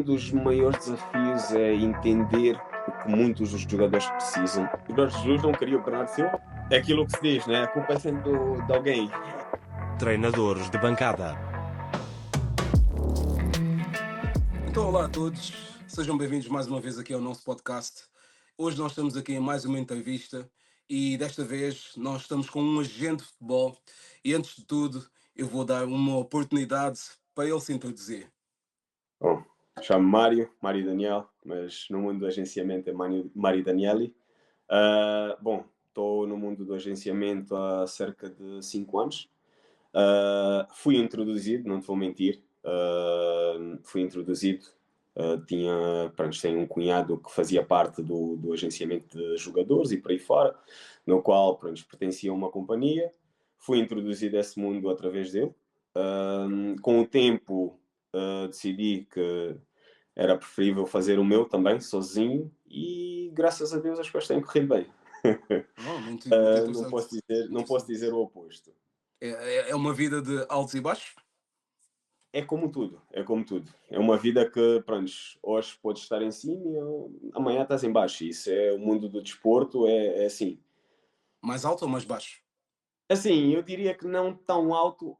um dos maiores desafios é entender o que muitos dos jogadores precisam. O Jorge Jesus não queria o Bernardo Silva. É aquilo que se diz, né? A culpa é sempre de alguém. Treinadores de bancada. Então, olá a todos, sejam bem-vindos mais uma vez aqui ao nosso podcast. Hoje nós estamos aqui em mais uma entrevista e desta vez nós estamos com um agente de futebol e antes de tudo eu vou dar uma oportunidade para ele se introduzir. Bom, chamo-me Mário Daniel, mas no mundo do agenciamento é Mário Danieli. Bom, estou no mundo do agenciamento há cerca de 5 anos. Fui introduzido, não te vou mentir, fui introduzido. Tenho um cunhado que fazia parte do agenciamento de jogadores e por aí fora, no qual pertencia a uma companhia. Fui introduzido a esse mundo através dele. Com o tempo decidi que era preferível fazer o meu também, sozinho, e graças a Deus as coisas têm corrido bem. Muito Não interessante. posso dizer o oposto. É uma vida de altos e baixos? É como tudo, é como tudo. É uma vida que, pronto, hoje podes estar em cima e amanhã estás em baixo. Isso é o mundo do desporto, é assim. Mais alto ou mais baixo? Assim, eu diria que não tão alto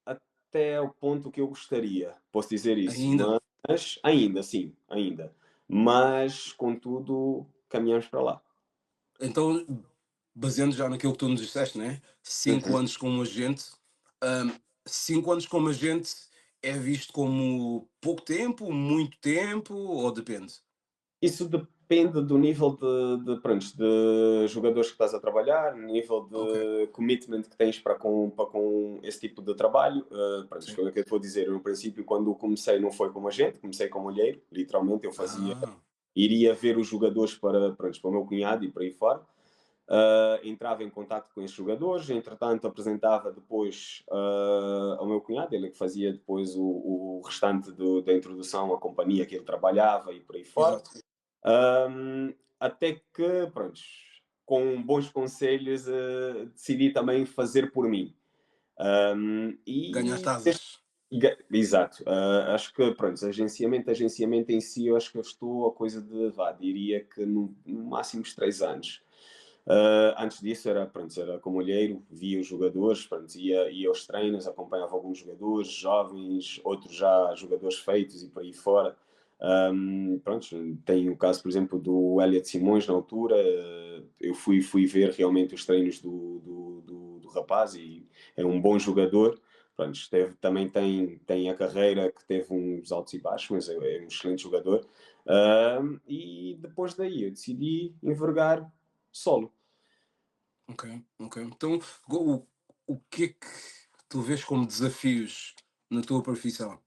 até o ponto que eu gostaria, posso dizer isso. Ainda? Mas ainda, sim, ainda. Mas, contudo, caminhamos para lá. Então, baseando já naquilo que tu nos disseste, né? 5 anos como agente, 5 anos como agente é visto como pouco tempo, muito tempo, ou depende? Isso depende do nível de jogadores que estás a trabalhar, nível Ok, de commitment que tens para com esse tipo de trabalho. sim. O que eu te vou dizer, eu, no princípio, quando comecei, não foi como agente, comecei como olheiro, literalmente, Ah, iria ver os jogadores para o meu cunhado e por aí fora. Entrava em contato com esses jogadores, entretanto apresentava depois ao meu cunhado, ele que fazia depois o restante da introdução à companhia que ele trabalhava e por aí fora. exato. Até que, pronto, com bons conselhos, decidi também fazer por mim. Ganhaste E asas. exato. Acho que, pronto, agenciamento em si, eu acho que eu estou a coisa de, diria que no máximo 3 anos. Antes disso era como olheiro, via os jogadores, ia aos treinos, acompanhava alguns jogadores jovens, outros já jogadores feitos e por aí fora. Tem o caso, por exemplo, do Elliot Simões na altura. Eu fui ver realmente os treinos do rapaz e é um bom jogador. Pronto, também tem a carreira que teve uns altos e baixos, mas é um excelente jogador. E depois daí eu decidi envergar solo. Ok, ok. Então, o, o que é que tu vês como desafios na tua profissão?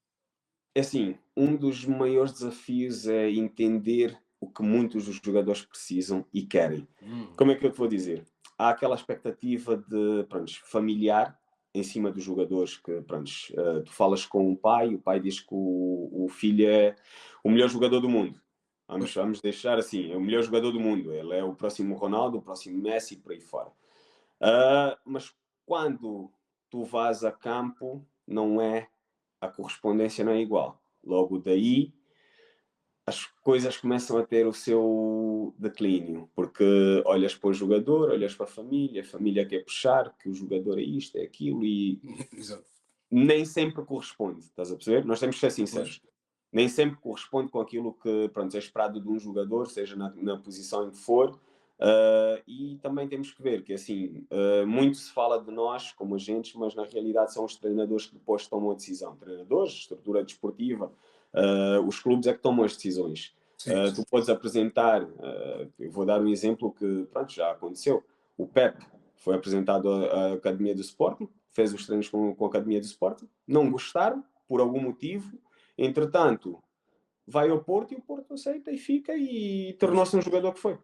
É assim, um dos maiores desafios é entender o que muitos dos jogadores precisam e querem. Hum, Como é que eu te vou dizer? Há aquela expectativa de, pronto, familiar em cima dos jogadores que, pronto, tu falas com o pai diz que o filho é o melhor jogador do mundo. pois, Vamos deixar assim, é o melhor jogador do mundo. Ele é o próximo Ronaldo, o próximo Messi, por aí fora. Mas quando tu vas a campo, não é a correspondência não é igual. Logo daí, as coisas começam a ter o seu declínio, porque olhas para o jogador, olhas para a família quer puxar, que o jogador é isto, é aquilo, e exato, nem sempre corresponde, estás a perceber? Nós temos que ser pois, sinceros. Nem sempre corresponde com aquilo que, pronto, é esperado de um jogador, seja na posição em que for. E também temos que ver que, assim, muito se fala de nós como agentes, mas na realidade são os treinadores que depois tomam a decisão. Treinadores, estrutura desportiva, os clubes é que tomam as decisões. sim, Tu sim. podes apresentar, eu vou dar um exemplo que, pronto, já aconteceu. O Pep foi apresentado à Academia do Sporting, fez os treinos com a Academia do Sporting, não gostaram, por algum motivo, entretanto, vai ao Porto e o Porto aceita e fica e Pois, tornou-se um jogador que foi.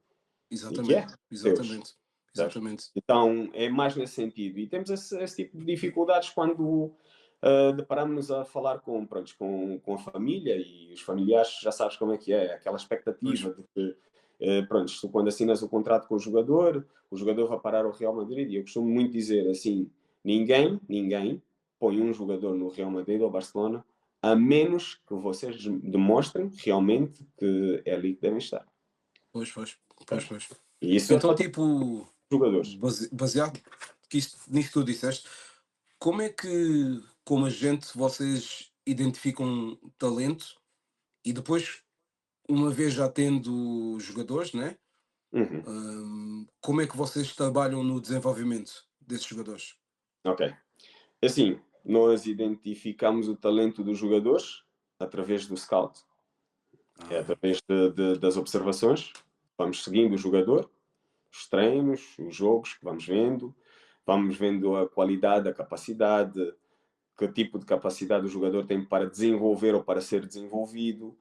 E que é, exatamente, Deus. exatamente, Sabes? exatamente. Então, é mais nesse sentido. E temos esse tipo de dificuldades quando deparamos-nos a falar pronto, com a família e os familiares, já sabes como é que é, aquela Pois, expectativa de que, pronto, tu quando assinas o contrato com o jogador vai parar o Real Madrid. E eu costumo muito dizer assim: ninguém põe um jogador no Real Madrid ou Barcelona a menos que vocês demonstrem realmente que é ali que devem estar. Pois, pois, pois, pois. E isso é Então, para todos tipo, os jogadores. baseado nisso que tu disseste, como é que, como agente, vocês identificam talento e depois, uma vez já tendo jogadores, né? Uhum. Como é que vocês trabalham no desenvolvimento desses jogadores? Ok. Assim, nós identificamos o talento dos jogadores através do scout. É Ah, através das observações. Vamos seguindo o jogador, os treinos, os jogos que vamos vendo a qualidade, a capacidade, que tipo de capacidade o jogador tem para desenvolver ou para ser desenvolvido.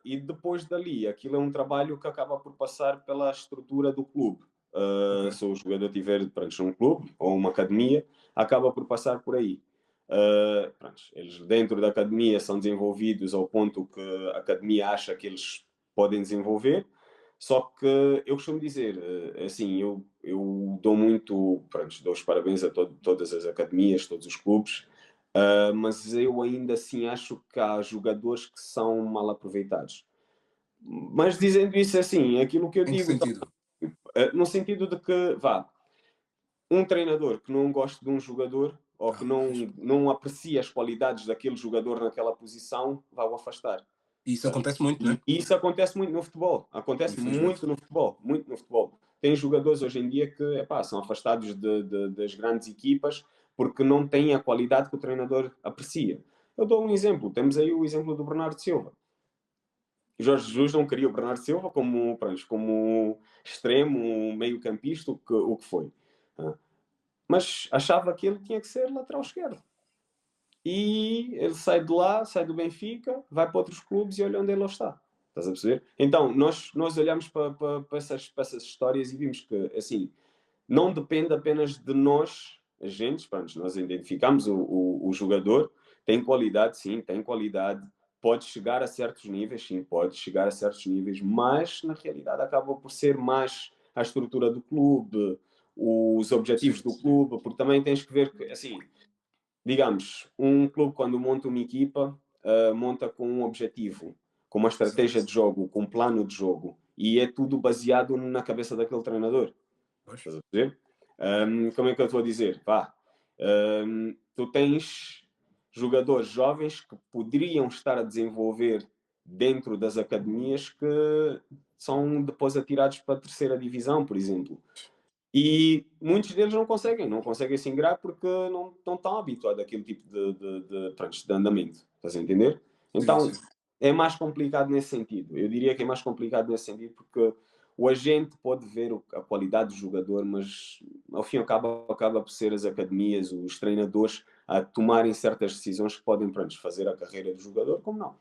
E depois dali, aquilo é um trabalho que acaba por passar pela estrutura do clube. ok. Se o jogador tiver pronto, um clube ou uma academia, acaba por passar por aí. Pronto, eles dentro da academia são desenvolvidos ao ponto que a academia acha que eles podem desenvolver. Só que eu costumo dizer, assim, eu dou muito, pronto, dou os parabéns a todas as academias, todos os clubes, mas eu ainda assim acho que há jogadores que são mal aproveitados. Mas dizendo isso assim, aquilo que eu Em que digo, sentido? no sentido de que, vá, um treinador que não gosta de um jogador ou que Ah, pois. não aprecia as qualidades daquele jogador naquela posição, vai o afastar. Isso Tá? acontece muito, né? E isso acontece muito no futebol. Acontece Infelizmente. muito no futebol. Muito no futebol. Tem jogadores hoje em dia que epá, são afastados das grandes equipas porque não têm a qualidade que o treinador aprecia. Eu dou um exemplo. Temos aí o exemplo do Bernardo Silva. Jorge Jesus não queria o Bernardo Silva como, pronto, como extremo, meio-campista, o que foi. Mas achava que ele tinha que ser lateral esquerdo. E ele sai de lá, sai do Benfica, vai para outros clubes e olha onde ele está. Estás a perceber? Então, nós olhamos para essas histórias e vimos que, assim, não depende apenas de nós, agentes, pronto, nós identificamos o jogador, tem qualidade, sim, tem qualidade, pode chegar a certos níveis, sim, pode chegar a certos níveis, mas na realidade acaba por ser mais a estrutura do clube, os objetivos Sim, do clube, porque também tens que ver que, assim, digamos, um clube quando monta uma equipa, monta com um objetivo, com uma sim. estratégia de jogo, com um plano de jogo, e é tudo baseado na cabeça daquele treinador. Pois. Estás a ver? Como é que eu estou a dizer? Vá, tu tens jogadores jovens que poderiam estar a desenvolver dentro das academias que são depois atirados para a terceira divisão, por exemplo. E muitos deles não conseguem se ingrar porque não estão tão habituados àquele tipo pronto, de andamento. Estás a entender? Sim, Então sim. é mais complicado nesse sentido. Eu diria que é mais complicado nesse sentido porque o agente pode ver a qualidade do jogador, mas ao fim e ao cabo acaba por ser as academias, os treinadores a tomarem certas decisões que podem pronto, fazer a carreira do jogador, como não.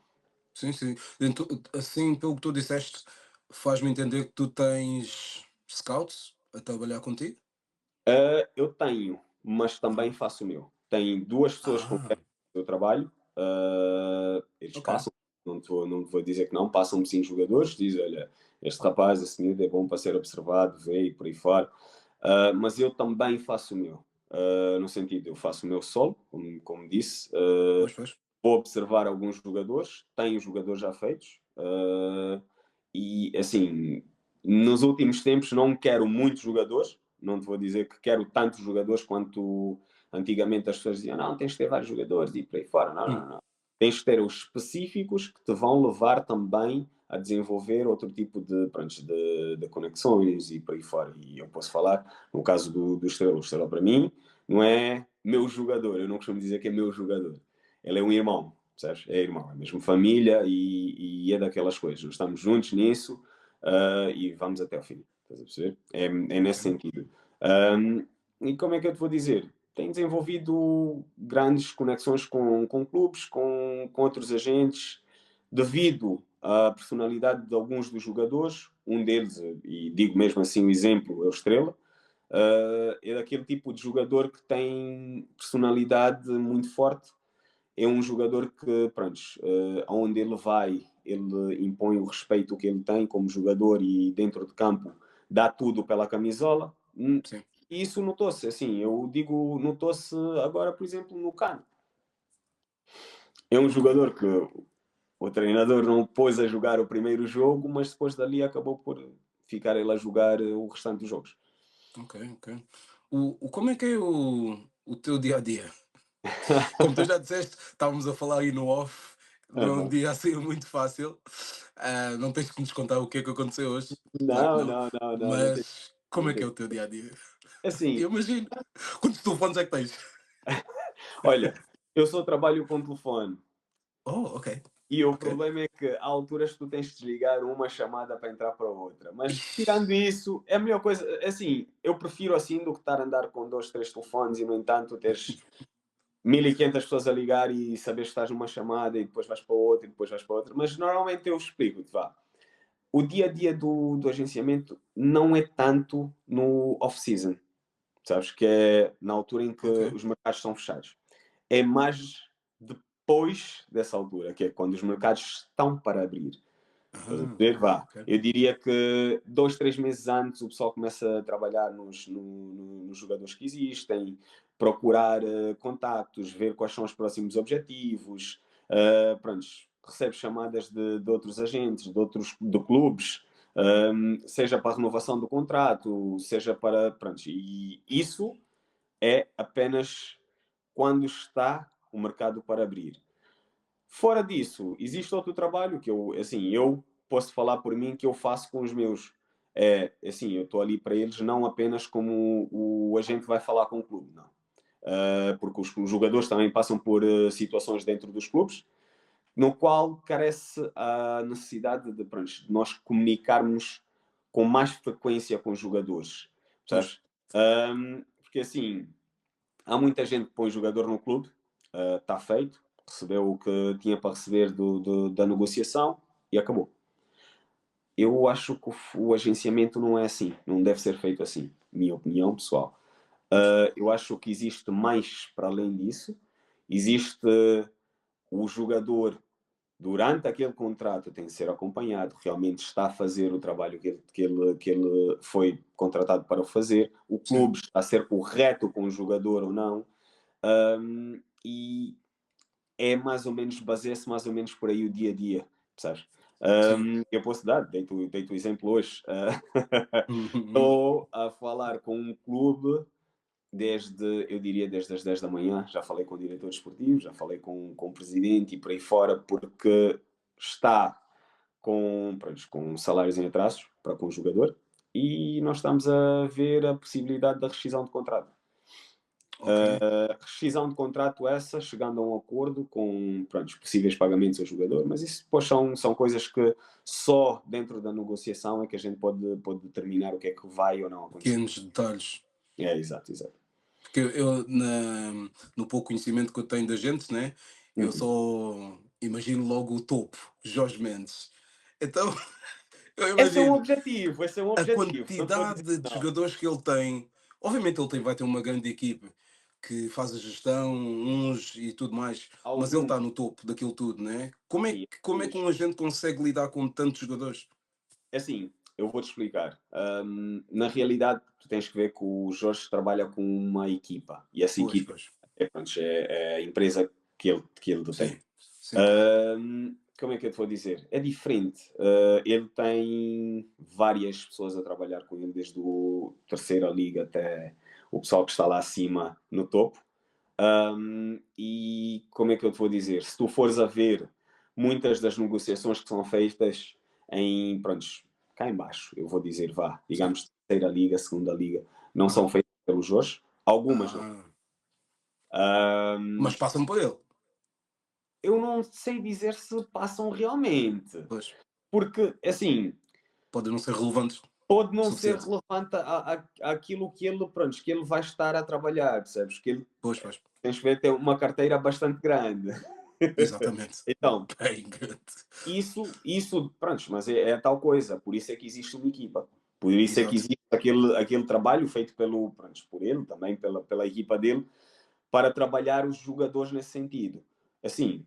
Sim, sim. Então, assim, pelo que tu disseste, faz-me entender que tu tens scouts a trabalhar contigo? Eu tenho, mas também Uhum. faço o meu. Tem duas pessoas com Ah, quem eu trabalho, eles ok. passam, não te vou dizer que não, passam-me sim jogadores, dizem, olha, este rapaz, esse miúdo é bom para ser observado, vê e por aí fora. Mas eu também faço o meu. No sentido, eu faço o meu solo, como disse, Pois, pois. vou observar alguns jogadores, tenho jogadores já feitos, e assim, nos últimos tempos não quero muitos jogadores, não te vou dizer que quero tantos jogadores quanto antigamente as pessoas diziam, não, tens de ter vários jogadores e por aí fora. Não, Hum, não, não. Tens de ter os específicos que te vão levar também a desenvolver outro tipo pronto, de conexões e por aí fora. E eu posso falar, no caso do Estrela, o Estrela para mim não é meu jogador, eu não costumo dizer que é meu jogador. Ele é um irmão, percebes? É irmão, é mesmo família e é daquelas coisas. Nós estamos juntos nisso e vamos até ao fim. Estás a perceber? É nesse ok. sentido. Um, e como é que eu te vou dizer? Tem desenvolvido grandes conexões com clubes, com outros agentes, devido à personalidade de alguns dos jogadores. Um deles, e digo mesmo assim o exemplo, é o Estrela. É daquele tipo de jogador que tem personalidade muito forte. É um jogador que, pronto, aonde ele vai, ele impõe o respeito que ele tem como jogador e dentro de campo dá tudo pela camisola. Sim. E isso notou-se, assim, eu digo, notou-se agora, por exemplo, no Cano. É um jogador que o treinador não pôs a jogar o primeiro jogo, mas depois dali acabou por ficar ele a jogar o restante dos jogos. Ok, ok. Como é que é o teu dia a dia? Como tu já disseste, estávamos a falar aí no off, não é um Aham. dia assim muito fácil. Não tens que nos contar o que é que aconteceu hoje, claro que Não, não. não, não, não, não tem, Mas como não é que é tem. o teu dia a dia? Assim, Eu imagino. Quantos telefones é que tens? olha, eu só trabalho com telefone. Oh, ok, E o ok. problema é que há alturas que tu tens de desligar uma chamada para entrar para outra. Mas tirando isso, é a melhor coisa. Assim, eu prefiro assim do que estar a andar com dois, três telefones e, no entanto, teres 1500 pessoas a ligar e saberes que estás numa chamada e depois vais para outra e depois vais para outra. Mas normalmente eu explico-te, vá. O dia a dia do agenciamento não é tanto no off-season, sabes? Que é na altura em que Ok. os mercados são fechados. É mais depois dessa altura, que é quando os mercados estão para abrir. Estás a ver? Vá. Ok. Eu diria que 2, 3 meses antes o pessoal começa a trabalhar nos jogadores que existem, procurar contactos, ver quais são os próximos objetivos. Pronto, recebe chamadas de outros agentes, de clubes, seja para a renovação do contrato, seja para. Pronto, e isso é apenas quando está o mercado para abrir. Fora disso, existe outro trabalho que eu posso falar por mim que eu faço com os meus. É, assim, eu estou ali para eles não apenas como o agente vai falar com o clube, não. Porque os jogadores também passam por situações dentro dos clubes, no qual carece a necessidade pronto, de nós comunicarmos com mais frequência com os jogadores, Pois. sabes? Porque assim, há muita gente que põe jogador no clube, está feito, recebeu o que tinha para receber da negociação e acabou. Eu acho que o agenciamento não é assim, não deve ser feito assim, minha opinião pessoal. Pois. Eu acho que existe mais para além disso. Existe o jogador, durante aquele contrato, tem que ser acompanhado, realmente está a fazer o trabalho que ele foi contratado para fazer, o Sim. clube está a ser correto com o jogador ou não. E é mais ou menos, baseia-se mais ou menos por aí o dia a dia, sabes? Sim. Eu posso dar, dei-te o exemplo hoje. Estou a falar com um clube eu diria, desde as 10 da manhã. Já falei com o diretor esportivo, já falei com o presidente e por aí fora, porque está pronto, com salários em atrasos para com o jogador e nós estamos a ver a possibilidade da rescisão de contrato. Ok. Rescisão de contrato essa, chegando a um acordo com pronto, os possíveis pagamentos ao jogador, mas isso depois são coisas que só dentro da negociação é que a gente pode determinar o que é que vai ou não acontecer. Pequenos detalhes. É, exato, exato. Porque no pouco conhecimento que eu tenho da gente, né? Eu Uhum. só imagino logo o topo, Jorge Mendes. Então, eu Esse é um imagino objetivo, esse é um a objetivo. Não estou a dizer quantidade que de não. jogadores que ele tem. Obviamente ele vai ter uma grande equipe que faz a gestão, uns e tudo mais, mas ele está Alguns, no topo daquilo tudo, né? Como é que alguns. um agente consegue lidar com tantos jogadores? É assim, eu vou-te explicar. Na realidade, tu tens que ver que o Jorge trabalha com uma equipa e essa Pois, equipa pois. pronto, é a empresa que ele Sim, detém. sim, claro. Como é que eu te vou dizer? É diferente. Ele tem várias pessoas a trabalhar com ele, desde o terceira liga até o pessoal que está lá acima no topo. E como é que eu te vou dizer? Se tu fores a ver muitas das negociações que são feitas prontos, cá em baixo, eu vou dizer, vá, Sim. digamos, terceira liga, segunda liga, não são Aham. feitas pelos Jorge, algumas não. Ah, Ahm, mas passam por ele. eu não sei dizer se passam realmente, Pois. porque, assim, Podem não ser relevantes o pode não ser suficiente. relevante àquilo pronto, que ele vai estar a trabalhar, percebes? Que ele, Pois, pois. tens que ver, tem uma carteira bastante grande. Exatamente. Então, Bem grande. isso, pronto, mas é tal coisa, por isso é que existe uma equipa. Por isso é que Exato. existe aquele trabalho feito pronto, por ele, também pela equipa dele, para trabalhar os jogadores nesse sentido. Assim,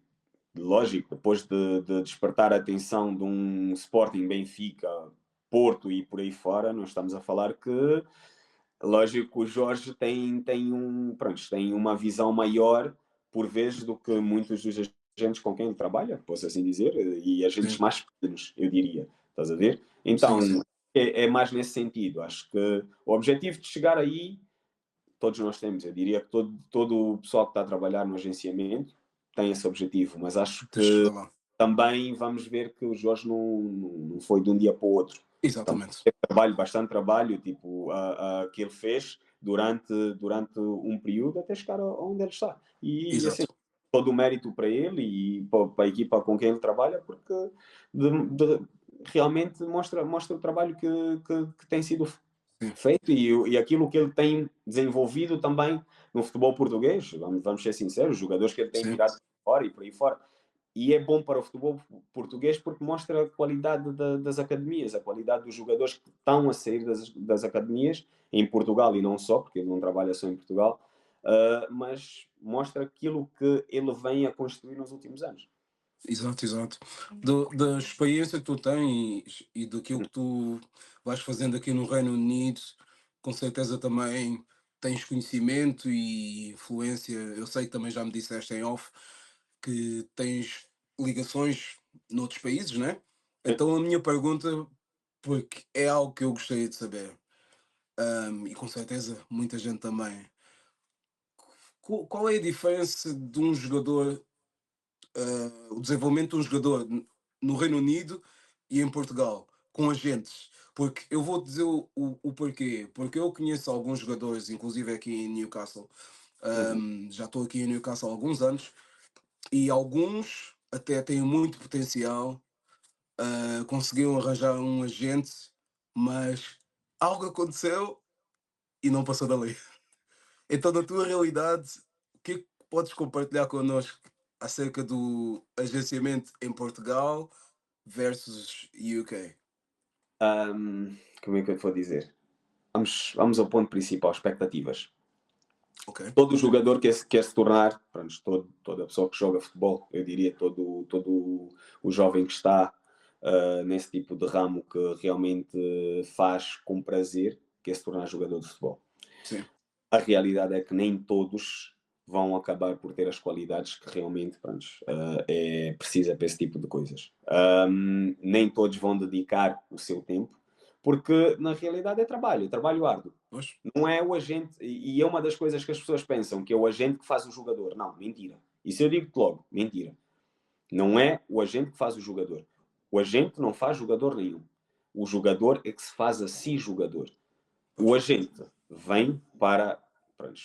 lógico, depois de despertar a atenção de um Sporting, Benfica, Porto e por aí fora, nós estamos a falar que, lógico, o Jorge tem uma visão maior, por vezes, do que muitos dos agentes com quem ele trabalha, posso assim dizer, e agentes sim, mais pequenos, eu diria. Estás a ver? sim, Então, sim, é mais nesse sentido. Acho que o objetivo de chegar aí, todos nós temos. Eu diria que todo o pessoal que está a trabalhar no agenciamento tem esse objetivo, mas acho de que chegar lá. também vamos ver que o Jorge não foi de um dia para o outro. Também Exatamente. teve trabalho, bastante trabalho, tipo, que ele fez durante um período até chegar onde ele está. E assim, Exato. todo o mérito para ele e para a equipa com quem ele trabalha, porque realmente mostra o trabalho que tem sido Sim, feito e aquilo que ele tem desenvolvido também no futebol português. Vamos ser sinceros, os jogadores que ele tem sim, tirado fora e por aí fora. E é bom para o futebol português porque mostra a qualidade das academias, a qualidade dos jogadores que estão a sair das academias, em Portugal e não só, porque ele não trabalha só em Portugal, mas mostra aquilo que ele vem a construir nos últimos anos. exato, exato. Da experiência que tu tens e daquilo que tu vais fazendo aqui no Reino Unido, com certeza também tens conhecimento e influência. Eu sei que também já me disseste em off que tens ligações noutros países, né? Então a minha pergunta, porque é algo que eu gostaria de saber, e com certeza muita gente também. Qual é a diferença de um jogador, o desenvolvimento de um jogador no Reino Unido e em Portugal, com agentes? Porque eu vou dizer o porquê. Porque eu conheço alguns jogadores, inclusive aqui em Newcastle. Uhum. Já estou aqui em Newcastle há alguns anos e alguns até têm muito potencial, conseguiram arranjar um agente, mas algo aconteceu e não passou dali. Então, na tua realidade, o que é que podes compartilhar connosco acerca do agenciamento em Portugal versus UK? Como é que eu te vou dizer? Vamos ao ponto principal, expectativas. Ok? Todo jogador quer se tornar, pronto, toda pessoa que joga futebol, eu diria todo o jovem que está nesse tipo de ramo que realmente faz com prazer, quer se tornar jogador de futebol. Sim, A realidade é que nem todos vão acabar por ter as qualidades que realmente pronto, é precisa para esse tipo de coisas. Nem todos vão dedicar o seu tempo, porque na realidade é trabalho árduo. pois, Não é o agente, e é uma das coisas que as pessoas pensam, que é o agente que faz o jogador. Não, mentira. Isso eu digo-te logo, mentira. Não é o agente que faz o jogador. O agente não faz jogador nenhum. O jogador é que se faz a si jogador. O pois, agente vem para pronto,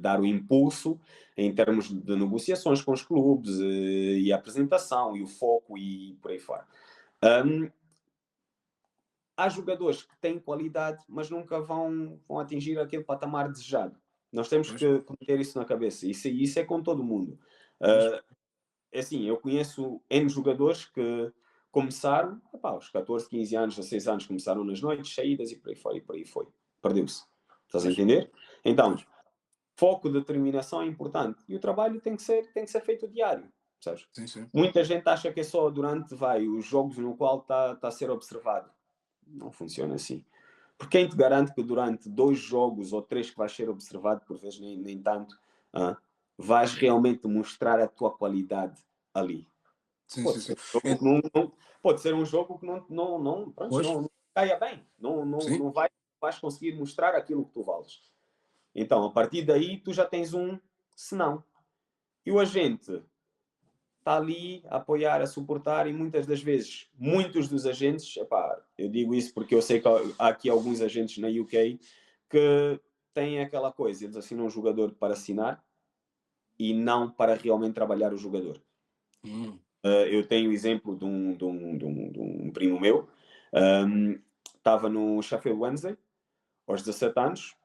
dar o impulso em termos de negociações com os clubes e a apresentação e o foco e por aí fora. Um, Há jogadores que têm qualidade, mas nunca vão atingir aquele patamar desejado. Nós temos pois, que meter isso na cabeça. Isso é com todo mundo. pois, Uh, É assim, eu conheço N jogadores que começaram, epá, aos 14, 15 anos, 16 anos, começaram nas noites, saídas e por aí fora, e por aí foi. Perdeu-se. Estás a pois, entender? Então, pois. foco, determinação é importante. E o trabalho tem que ser feito diário, sabes? Sim, sim. Muita gente acha que é só durante, os jogos no qual está a ser observado. Não funciona assim. Porque quem te garante que durante 2 jogos ou 3 que vais ser observado, por vezes nem tanto, ah, vais realmente mostrar a tua qualidade ali? Sim, Pode sim, ser sim. um jogo que pode ser um jogo que pronto, Pois, não caia bem. Não, não, sim, não vais conseguir mostrar aquilo que tu vales. Então, a partir daí, tu já tens um senão. E o agente está ali a apoiar, a suportar, e muitas das vezes, muitos dos agentes, epá, eu digo isso porque eu sei que há aqui alguns agentes na UK que têm aquela coisa, eles assinam um jogador para assinar e não para realmente trabalhar o jogador. Eu tenho o exemplo de um primo meu, estava no Sheffield Wednesday, aos 17 anos,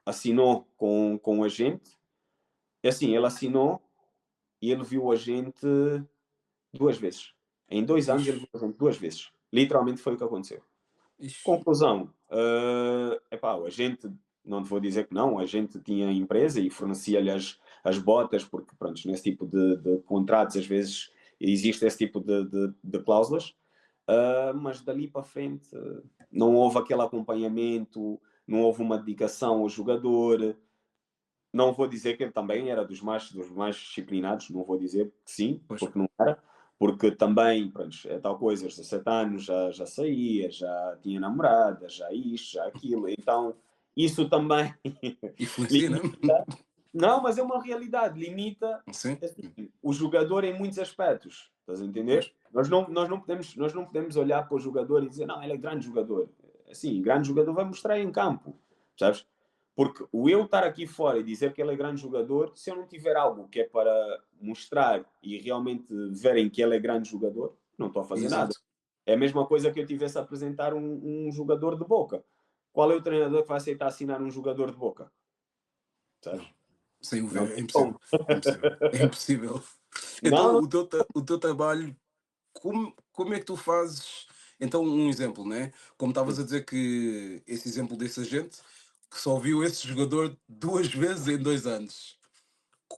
assinou com um agente, e assim, ele assinou e ele viu o agente 2 vezes. Em 2 anos ele viu ixi, o agente 2 vezes. Literalmente foi o que aconteceu. ixi, Conclusão, epá, o agente, não te vou dizer que não, a gente tinha empresa e fornecia-lhe as botas, porque pronto, nesse tipo de contratos às vezes existe esse tipo de cláusulas, mas dali para frente não houve aquele acompanhamento, não houve uma dedicação ao jogador, Não vou dizer que ele também era dos mais disciplinados, não vou dizer que sim, Pois. porque não era, porque também, pronto, é tal coisa, aos 17 anos já saía, já tinha namorada, já isto, já aquilo, então isso também Influencia, né? limita. Não, mas é uma realidade, limita Sim, assim, o jogador em muitos aspectos, estás a entender? pois. Nós não podemos olhar para o jogador e dizer, não, ele é grande jogador. Assim, grande jogador vai mostrar em campo, sabes? Porque o eu estar aqui fora e dizer que ele é grande jogador, se eu não tiver algo que é para mostrar e realmente verem que ele é grande jogador, não estou a fazer nada. Exato. É a mesma coisa que eu tivesse a apresentar um jogador de Boca. Qual é o treinador que vai aceitar assinar um jogador de Boca? Não. Sabes? Sem o Não ver, é tem impossível. como. É impossível. É impossível. Então, Não, o teu trabalho, como é que tu fazes? Então, um exemplo, né? Como estavas a dizer que esse exemplo desse agente que só viu esse jogador 2 vezes em 2 anos.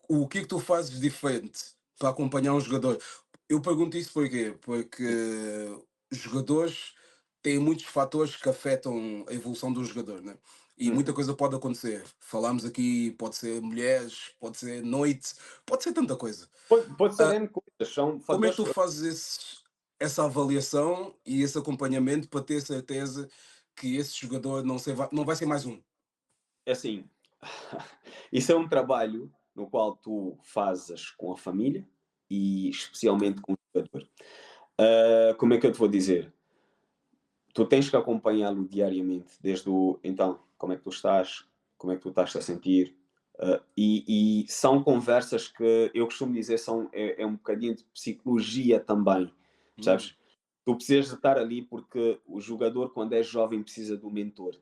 O que é que tu fazes diferente para acompanhar um jogador? Eu pergunto isso porquê? Porque os jogadores têm muitos fatores que afetam a evolução do jogador, né? E muita Uhum. coisa pode acontecer. Falámos aqui, pode ser mulheres, pode ser noite, pode ser tanta coisa. Pode ser Ah, N coisas, são como é que fatores. tu fazes essa avaliação e esse acompanhamento para ter certeza que esse jogador não vai ser mais um? É assim, isso é um trabalho no qual tu fazes com a família e especialmente com o jogador. Como é que eu te vou dizer? Tu tens que acompanhá-lo diariamente, desde o então, como é que tu estás, como é que tu estás a sentir. E são conversas que eu costumo dizer é um bocadinho de psicologia também, Hum, sabes? Tu precisas de estar ali porque o jogador, quando é jovem, precisa do mentor.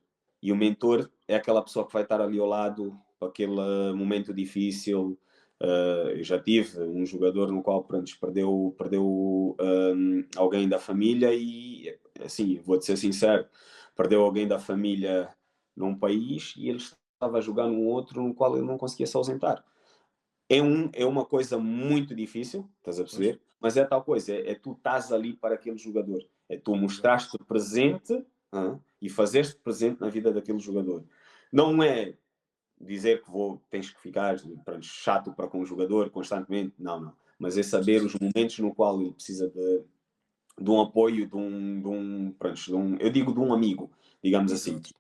E o mentor é aquela pessoa que vai estar ali ao lado para aquele momento difícil. Eu já tive um jogador no qual pronto, perdeu alguém da família e, assim, vou-te ser sincero, perdeu alguém da família num país e ele estava a jogar num outro no qual ele não conseguia se ausentar. É uma coisa muito difícil, estás a pois, perceber? Mas é tal coisa, é tu estás ali para aquele jogador. É tu exato. mostraste presente e fazeste presente na vida daquele jogador. Não é dizer que tens que ficar pronto, chato para com o jogador constantemente, não, não. Mas é Sim, saber sim. os momentos no qual ele precisa de um apoio, pronto, eu digo de um amigo, digamos assim, Exato.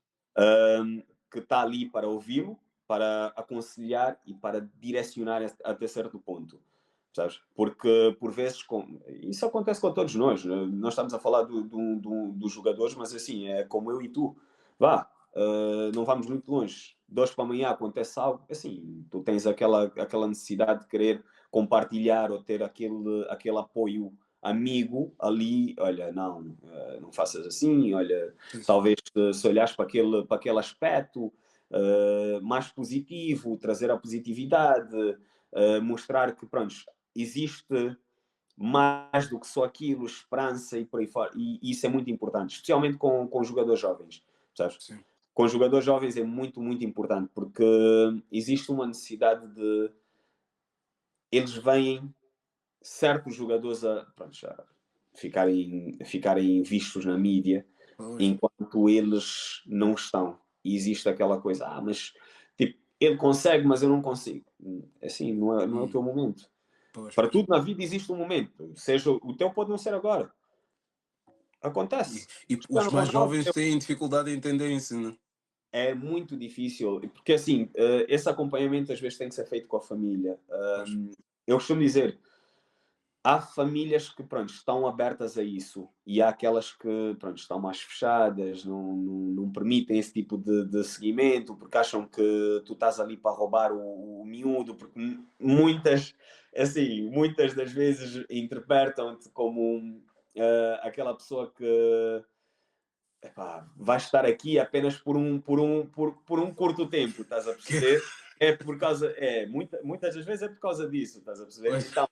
que está ali para ouvi-lo, para aconselhar e para direcionar até certo ponto. Sabes? Porque por vezes isso acontece com todos nós. Nós estamos a falar dos jogadores, mas assim, é como eu e tu. Vá, não vamos muito longe. De hoje para amanhã acontece algo, assim, tu tens aquela necessidade de querer compartilhar ou ter aquele apoio amigo ali, olha, não, não faças assim, olha, Sim, sim. talvez se olhares para aquele aspecto mais positivo, trazer a positividade, mostrar que, pronto, existe mais do que só aquilo, esperança e por aí fora. E isso é muito importante, especialmente com jogadores jovens, sabes? Sim. Com jogadores jovens é muito, muito importante, porque existe uma necessidade de... Eles veem certos jogadores pronto, já ficarem vistos na mídia, Pois, enquanto eles não estão. E existe aquela coisa, mas tipo, ele consegue, mas eu não consigo. Assim, não é o hum, teu momento. pois, Para pois. tudo na vida existe um momento. Seja o teu pode não ser agora. E, Acontece. e os Cristiano mais Ronaldo jovens têm dificuldade em entender isso, né? é muito difícil, porque assim, esse acompanhamento às vezes tem que ser feito com a família. Pois, Eu costumo dizer, há famílias que pronto, estão abertas a isso e há aquelas que pronto, estão mais fechadas, não permitem esse tipo de seguimento porque acham que tu estás ali para roubar o miúdo, porque muitas das vezes interpretam-te como aquela pessoa que vai estar aqui apenas por um curto tempo, estás a que- perceber? Muitas das vezes é por causa disso, estás a perceber? pois. Então,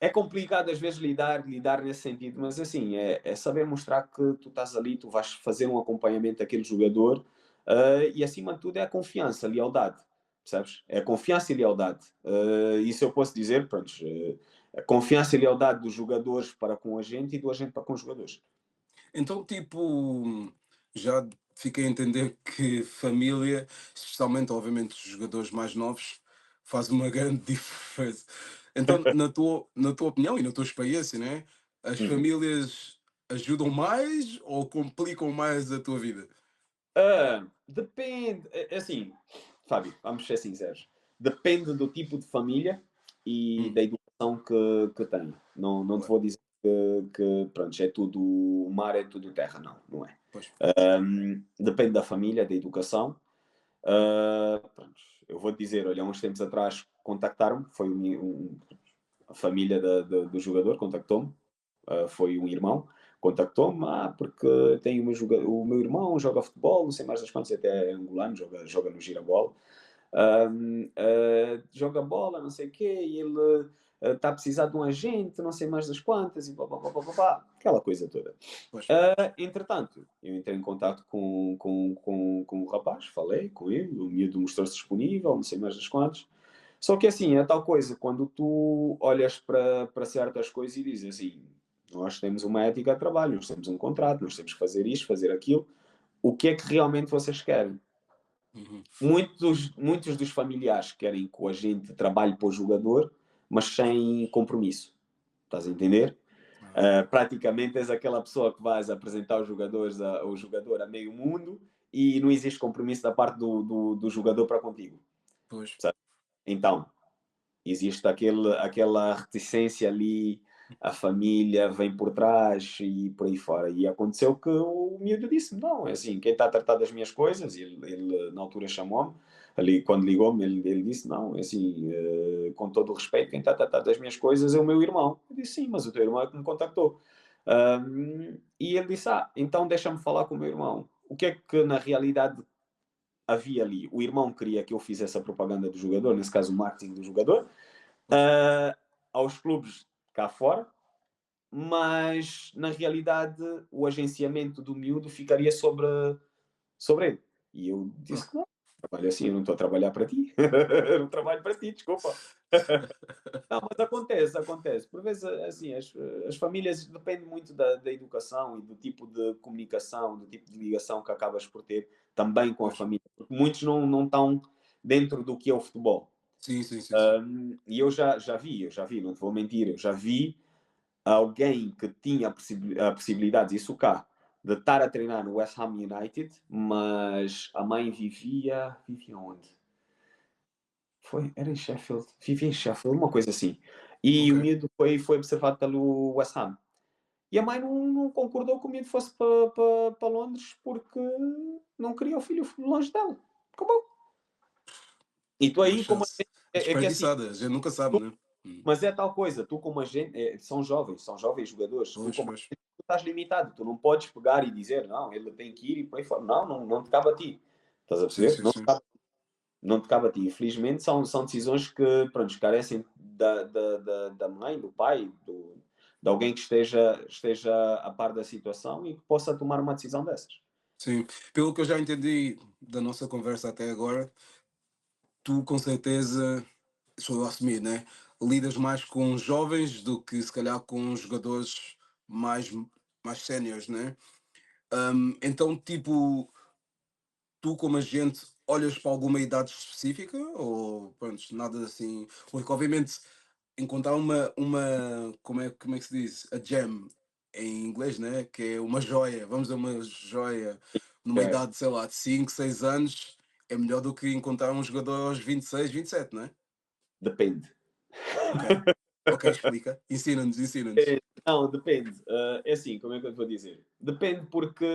é complicado às vezes lidar nesse sentido, mas assim, é saber mostrar que tu estás ali, tu vais fazer um acompanhamento daquele jogador e acima de tudo é a confiança, a lealdade, percebes? É a confiança e lealdade. Isso eu posso dizer, pronto, a confiança e lealdade dos jogadores para com a gente e do agente para com os jogadores. Então, tipo, já fiquei a entender que família, especialmente, obviamente, os jogadores mais novos, faz uma grande diferença. Então, na tua opinião e na tua experiência, né? As Uhum. famílias ajudam mais ou complicam mais a tua vida? Depende, assim, Fábio, vamos ser sinceros. Depende do tipo de família e Hum, da educação que tem. Não te ué, vou dizer pronto, é tudo mar, é tudo terra, não é. pois, Depende da família, da educação. Pronto, eu vou te dizer, olha, há uns tempos atrás contactaram-me, foi a família do jogador, contactou-me, foi um irmão, contactou-me, porque tem o meu irmão joga futebol, não sei mais das quantas, até é angolano, joga no Girabola, joga bola, não sei o quê, e ele está a precisar de um agente, não sei mais das quantas, e blá, blá, blá, blá, blá, blá, aquela coisa toda. pois, Entretanto, eu entrei em contato com o rapaz, falei com ele, o miúdo mostrou-se disponível, não sei mais das quantas. Só que assim, é tal coisa, quando tu olhas para certas coisas e dizes assim, nós temos uma ética de trabalho, nós temos um contrato, nós temos que fazer isto, fazer aquilo, o que é que realmente vocês querem? uhum, Muitos dos familiares querem que a gente trabalhe para o jogador, mas sem compromisso. Estás a entender? ah, Praticamente és aquela pessoa que vais apresentar o jogador a meio mundo e não existe compromisso da parte do jogador para contigo. pois, Sabe? Então, existe aquela reticência ali, a família vem por trás e por aí fora. E aconteceu que o miúdo disse: Não, é assim, quem está a tratar das minhas coisas, ele na altura chamou-me, ali quando ligou-me, ele disse: Não, é assim, com todo o respeito, quem está a tratar das minhas coisas é o meu irmão. Eu disse: Sim, mas o teu irmão é que me contactou. E ele disse: Então deixa-me falar com o meu irmão. O que é que na realidade havia ali? O irmão queria que eu fizesse a propaganda do jogador, nesse caso o marketing do jogador, pois, uh, aos clubes cá fora, mas na realidade o agenciamento do miúdo ficaria sobre ele. E eu disse ah, que não, trabalho assim, eu não estou a trabalhar para ti, eu não trabalho para ti, desculpa. Não, mas acontece. Por vezes, assim, as famílias dependem muito da educação e do tipo de comunicação, do tipo de ligação que acabas por ter também com a pois, família. Porque muitos não estão dentro do que é o futebol. sim, sim, sim, sim, E eu já vi, não te vou mentir, eu já vi alguém que tinha a possibilidade, isso cá, de estar a treinar no West Ham United, mas a mãe vivia onde? Era em Sheffield, vivia em Sheffield, uma coisa assim. E ok, o miúdo foi observado pelo West Ham. E a mãe não concordou que o miúdo fosse para Londres porque não queria o filho longe dela. Acabou. E tu uma aí, como a chance gente, é que é assim, desperdiçada, a gente nunca sabe, né? mas é tal coisa, tu como agente, são jovens jogadores, tu Pois, como pois, agente, tu estás limitado, tu não podes pegar e dizer, não, ele tem que ir e por aí fora. Não te cabe a ti. Estás a sim, perceber? sim, Não te sim, cabe, não te cabe a ti. Infelizmente são decisões que, pronto, carecem da mãe, do pai, de alguém que esteja a par da situação e que possa tomar uma decisão dessas. sim. Pelo que eu já entendi da nossa conversa até agora, tu com certeza, sou eu a assumir, né? Lidas mais com jovens do que se calhar com jogadores mais, mais séniores, né? Então, tipo, tu como agente olhas para alguma idade específica ou pronto, nada assim? Porque obviamente encontrar como é que se diz? A gem em inglês, né? Que é uma joia, vamos a uma joia numa É, idade, sei lá, de 5 6 anos, é melhor do que encontrar um jogador aos 26 27, né? depende. Ok. Ok, explica. Ensina-nos, ensina-nos. Não, depende. É assim, como é que eu te vou dizer? Depende porque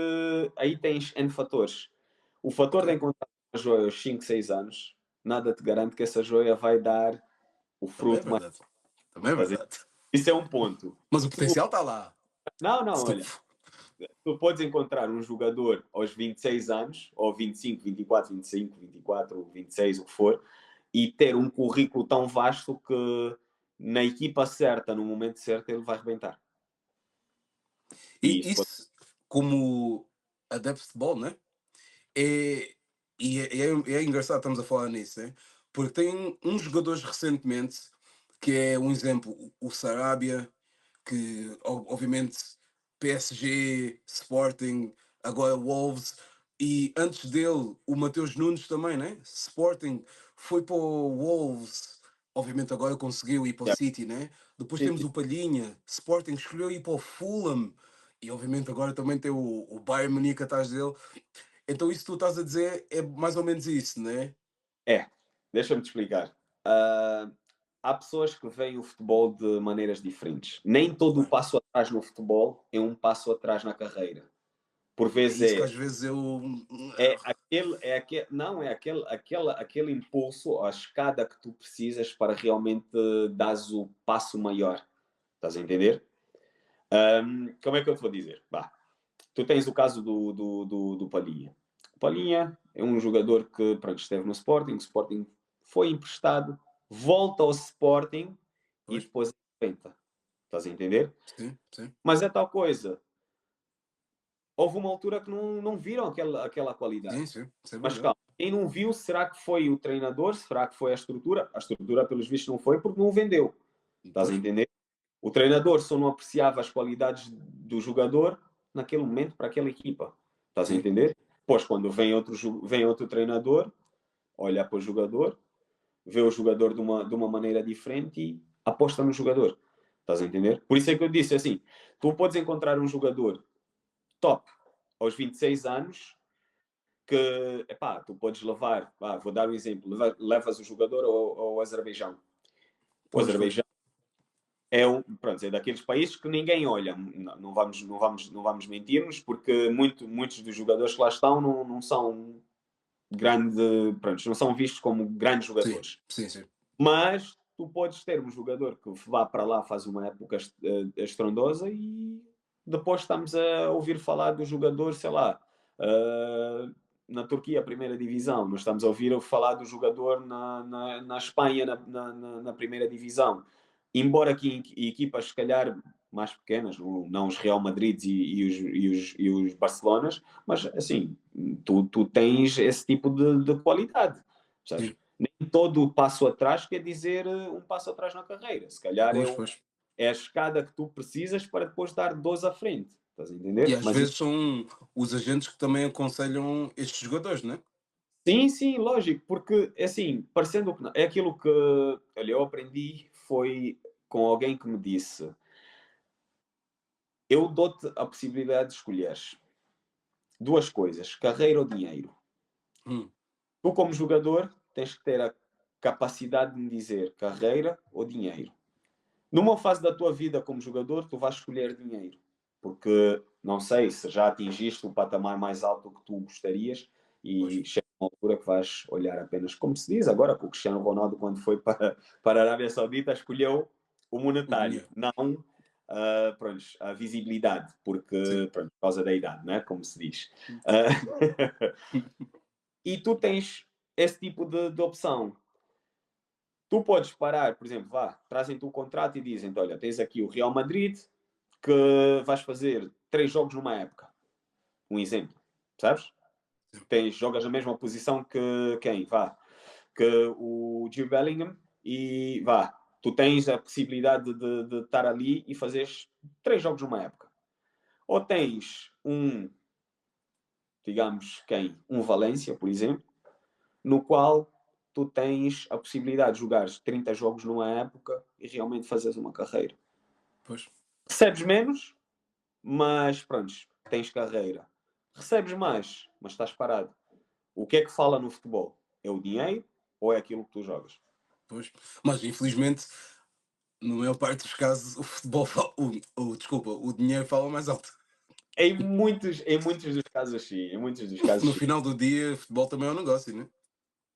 aí tens N fatores. O Ok? fator de encontrar uma joia aos 5, 6 anos, nada te garante que essa joia vai dar o Também é fruto mais. verdade. Também é Estás a ver? verdade. Isso é um ponto. Mas o Tu, potencial está lá. não, Se tu... olha, tu podes encontrar um jogador aos 26 anos, ou 25, 24, 25, 24, 26, o que for, e ter um currículo tão vasto que na equipa certa, no momento certo, ele vai arrebentar. E E isso pode. isso, como adepto de futebol, né? É, e é engraçado estamos a falar nisso, né? Porque tem uns jogadores recentemente que é um exemplo, o Sarabia, que obviamente PSG, Sporting, agora Wolves. E antes dele, o Mateus Nunes também, né? Sporting, foi para o Wolves, obviamente agora conseguiu ir para o Yeah. City, né? Depois Sim, temos sim. o Palhinha, Sporting escolheu ir para o Fulham, e obviamente agora também tem o Bayern Munique atrás dele. Então isso que tu estás a dizer é mais ou menos isso, né? É, deixa-me te explicar. Ah, há pessoas que veem o futebol de maneiras diferentes. Nem todo o Claro. passo atrás no futebol é um passo atrás na carreira. Por É vezes isso que é às vezes eu. aquele impulso, a escada que tu precisas para realmente dares o passo maior. Estás a entender? Como é que eu te vou dizer? Bah, tu tens o caso do Palhinha. O Palhinha é um jogador que pronto, esteve no Sporting, o Sporting foi emprestado, volta ao Sporting e Pois, depois inventa. Estás a entender? sim, sim. Mas é tal coisa. Houve uma altura que não viram aquela qualidade. Sim, sim, isso é Mas verdade. calma, quem não viu, será que foi o treinador? Será que foi a estrutura? A estrutura, pelos vistos, não foi porque não o vendeu. Estás a Pois, entender? O treinador só não apreciava as qualidades do jogador naquele momento para aquela equipa. Estás a sim. entender? Pois quando vem outro treinador, olha para o jogador, vê o jogador de uma maneira diferente e aposta no jogador. Estás a entender? Por isso é que eu disse assim: tu podes encontrar um jogador top aos 26 anos que, epá, tu podes levar, vou dar um exemplo, levas o jogador ao Azerbaijão. O Pois, pois. Azerbaijão pronto, é daqueles países que ninguém olha, não vamos mentir-nos, porque muitos dos jogadores que lá estão não são pronto, não são vistos como grandes Sim, jogadores. sim, sim. Mas tu podes ter um jogador que vá para lá, faz uma época estrondosa e depois estamos a ouvir falar do jogador, sei lá, uh, na Turquia, primeira divisão. Nós estamos a ouvir falar do jogador na Espanha, na primeira divisão. Embora aqui equipas, se calhar, mais pequenas, não os Real Madrid e os Barcelonas, mas assim, tu tens esse tipo de qualidade, sabes? Sim, Nem todo o passo atrás quer dizer um passo atrás na carreira. Se calhar pois, pois. é a escada que tu precisas para depois dar 12 à frente. Estás a E entender? às Mas vezes são os agentes que também aconselham estes jogadores, né? sim, sim, lógico, porque assim, parecendo que não, é aquilo que olha, eu aprendi foi com alguém que me disse: eu dou-te a possibilidade de escolheres duas coisas, carreira ou dinheiro. Hum, Tu, como jogador, tens que ter a capacidade de me dizer carreira ou dinheiro. Numa fase da tua vida como jogador, tu vais escolher dinheiro, porque não sei se já atingiste o patamar mais alto que tu gostarias pois. e chega uma altura que vais olhar apenas, como se diz agora, que o Cristiano Ronaldo, quando foi para a Arábia Saudita, escolheu o O monetário, dinheiro. não pronto, a visibilidade, Sim. porque pronto, por causa da idade, né? Como se diz. Uh, e tu tens esse tipo de opção. Tu podes parar, por exemplo, trazem-te o contrato e dizem-te: olha, tens aqui o Real Madrid que vais fazer 3 jogos numa época. Um exemplo, sabes? Jogas na mesma posição que quem? Que o Jude Bellingham e tu tens a possibilidade de estar ali e fazeres 3 jogos numa época. Ou tens digamos, um Valência, por exemplo, no qual tu tens a possibilidade de jogar 30 jogos numa época e realmente fazeres uma carreira. Pois. Recebes menos, mas pronto, tens carreira. Recebes mais, mas estás parado. O que é que fala no futebol? É o dinheiro ou é aquilo que tu jogas? Pois. Mas infelizmente, na maior parte dos casos, o futebol fala, desculpa, o dinheiro fala mais alto. Em muitos dos casos, sim. Em muitos dos casos, No sim. final do dia, futebol também é um negócio, né?